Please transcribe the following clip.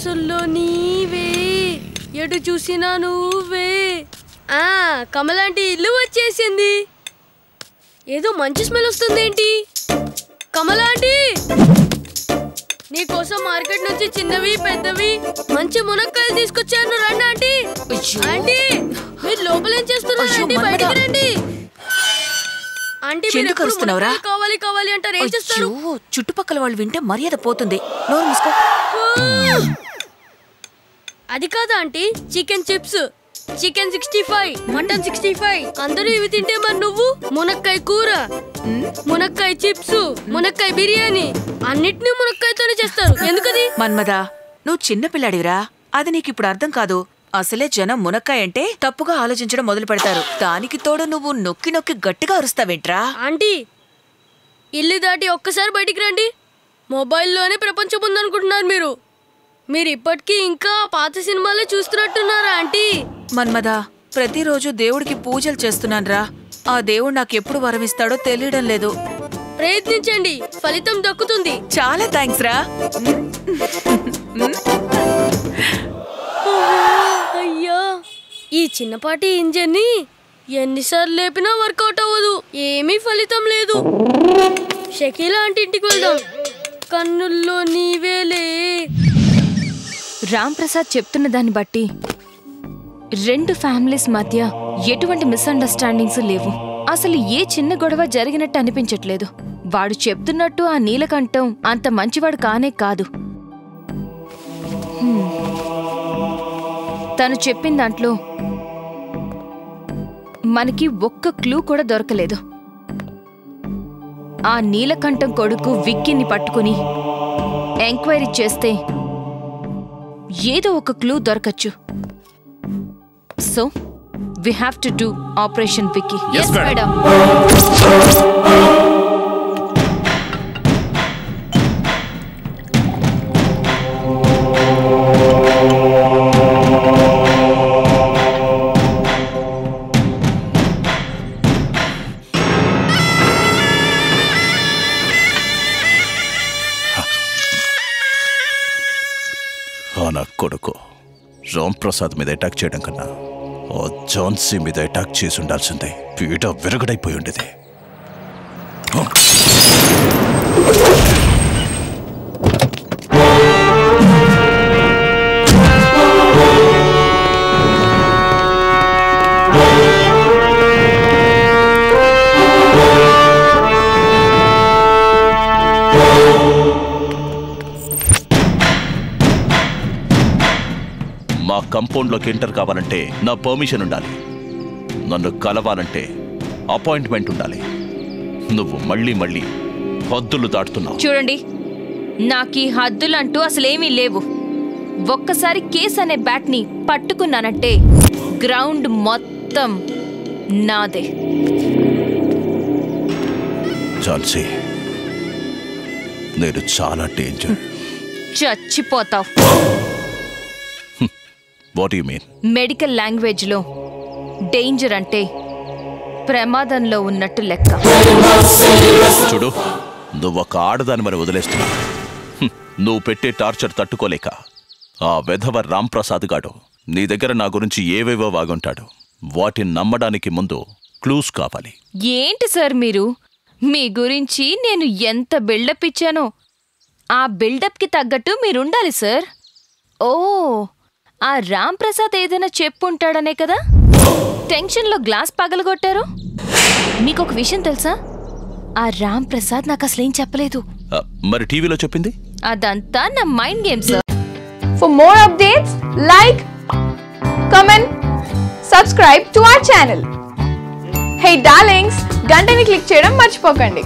మనసుల్లో నీవే ఎటు చూసినా నువ్వే. కమలాంటి ఇల్లు వచ్చేసింది. ఏదో మంచి స్మెల్ వస్తుందేంటి? కమలాంటి, నీకోసం మార్కెట్ నుంచి చిన్నవి పెద్దవి మంచి మునక్కాయలు తీసుకొచ్చాను. రండి ఆంటీ. ఆంటీ, మీరు లోపల ఏం చేస్తున్నారు? బయటికి రండి. ఆంటీ, కావాలి కావాలి అంటారు, ఏం చేస్తారు? చుట్టుపక్కల వాళ్ళు వింటే మర్యాద పోతుంది. నోరు మూసుకో. అది కాదా aunty, chicken chips, chicken 65, mutton 65. అందరూ ఇవి తింటే మరి నువ్వు మునక్కాయ కూర, మునక్కాయ చిప్స్, మునక్కాయ బిర్యానీ అన్నిటినీ మునక్కాయతోనే చేస్తారు. ఎందుకది? మన్మదా, నువ్వు చిన్న పిల్లాడివిరా. అది నీకు ఇప్పుడు అర్థం కాదు. అసలే జనం మునక్కాయ అంటే తప్పుగా ఆలోచించడం మొదలు పెడతారు. దానికి తోడు నువ్వు నొక్కి నొక్కి గట్టిగా అరుస్తావేంట్రా? ఆంటీ, ఇల్లు దాటి ఒక్కసారి బయటికి రండి. మొబైల్లోనే ప్రపంచం ఉందనుకుంటున్నారు మీరు. మీరు ఇప్పటికీ ఇంకా పాత సినిమాలే చూస్తున్నట్టున్నారా ఆంటీ? మన్మదా, ప్రతిరోజు దేవుడికి పూజలు చేస్తున్నాన్రా. ఆ దేవుడు నాకెప్పుడు వరమిస్తాడో తెలియడం లేదు. ప్రయత్నించండి, ఫలితం దక్కుతుంది. చాలా థ్యాంక్స్ రా. అయ్యా, ఈ చిన్నపాటి ఇంజన్ ని ఎన్నిసార్లు లేపినా వర్కౌట్ అవ్వదు. ఏమీ ఫలితం లేదు. షకీలా ఆంటీ ఇంటికి వెళ్దాం. కన్నుల్లో నీవేలే. రామ్ ప్రసాద్ చెప్తున్న దాన్ని బట్టి రెండు ఫ్యామిలీస్ మధ్య ఎటువంటి మిస్అండర్స్టాండింగ్స్ లేవు. అసలు ఏ చిన్న గొడవ జరిగినట్టు అనిపించట్లేదు. వాడు చెప్తున్నట్టు ఆ నీలకంఠం అంత మంచివాడు కానే కాదు. తను చెప్పిన దాంట్లో మనకి ఒక్క క్లూ కూడా దొరకలేదు. ఆ నీలకంఠం కొడుకు విక్కీని పట్టుకుని ఎంక్వైరీ చేస్తే ఏదో ఒక క్లూ దొరకచ్చు. So we have to do Operation Vicky. Yes, madam. నా కొడుకు రామ్ ప్రసాద్ మీద అటాక్ చేయడం కన్నా ఆ ఝాన్సీ మీద అటాక్ చేసి ఉండాల్సిందే. పీట విరగడైపోయి ఉండేది. మా కంపౌండ్లోకి ఎంటర్ కావాలంటే నా పర్మిషన్ ఉండాలి. నన్ను కలవాలంటే అపాయింట్మెంట్ ఉండాలి. నువ్వు మళ్ళీ మళ్ళీ హద్దులు దాటుతున్నావు. చూడండి, నాకీ హద్దులంటూ అసలేమీ లేవు. ఒక్కసారి కేస్ అనే బ్యాట్ని పట్టుకున్నానంటే గ్రౌండ్ మొత్తం నాదే. ఝాన్సీ, నేను చాలా డేంజర్. చచ్చిపోతావు. What you mean? మెడికల్ లాంగ్వేజ్లో డేంజర్ అంటే ప్రమాదంలో ఉన్నట్టు లెక్క. చూడు, నువ్వు ఒక ఆడదాని మరి వదిలేస్తున్నావు. నువ్వు పెట్టే టార్చర్ తట్టుకోలేక ఆ వెధవ రామ్ ప్రసాద్ గాడు నీ దగ్గర నా గురించి ఏవేవో వాగుంటాడు. వాటిని నమ్మడానికి ముందు క్లూస్ కావాలి. ఏంటి సార్ మీరు? మీ గురించి నేను ఎంత బిల్డప్ ఇచ్చానో ఆ బిల్డప్కి తగ్గట్టు మీరుండాలి సార్. ఓ, ఆ రామ్ ప్రసాద్ ఏదైనా చెప్పుంటాడనే కదా టెన్షన్లో గ్లాస్ పగలగొట్టారు. మీకొక విషయం తెలుసా? ఆ రామ్ ప్రసాద్ నాకు అసలేం చెప్పలేదు. మరి టీవీలో చెప్పింది అదంతా నా mind game sir. For more updates like, comment, subscribe to our channel. Hey darlings, గంటని క్లిక్ చేయడం మర్చిపోకండి.